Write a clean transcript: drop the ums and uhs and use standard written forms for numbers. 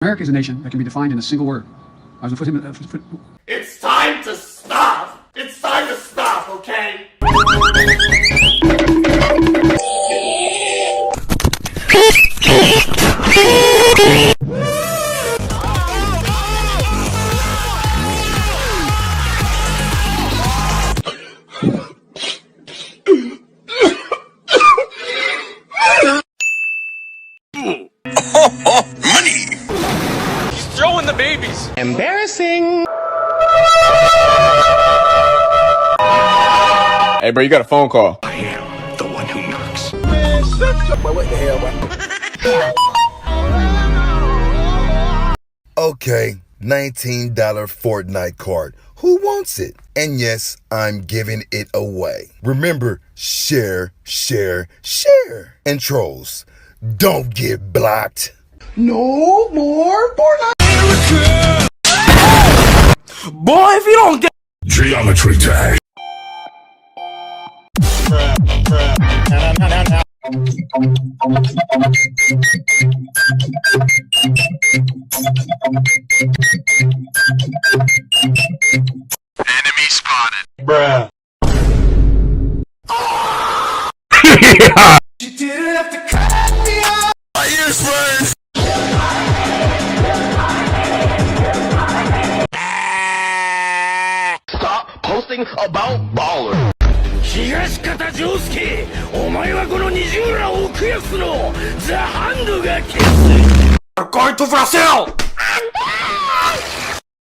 America is a nation that can be defined in a single word. It's time to stop! It's time to stop, okay? Money! He's throwing the babies! Embarrassing! Hey, bro, you got a phone call. I am the one who knocks. Man, shut up. What the hell, bro? Okay, $19 Fortnite card. Who wants it? And yes, I'm giving it away. Remember, share, share, share. And trolls, don't get blocked. No more Fortnite! Boy, if you don't get Geometry tag. enemy spotted. Bruh. You didn't have to cut me off. My ears burn. Stop posting about baller. 東方丈介、お前はこの20らを奥安のザ・ハンドが決す。We're going to Brazil!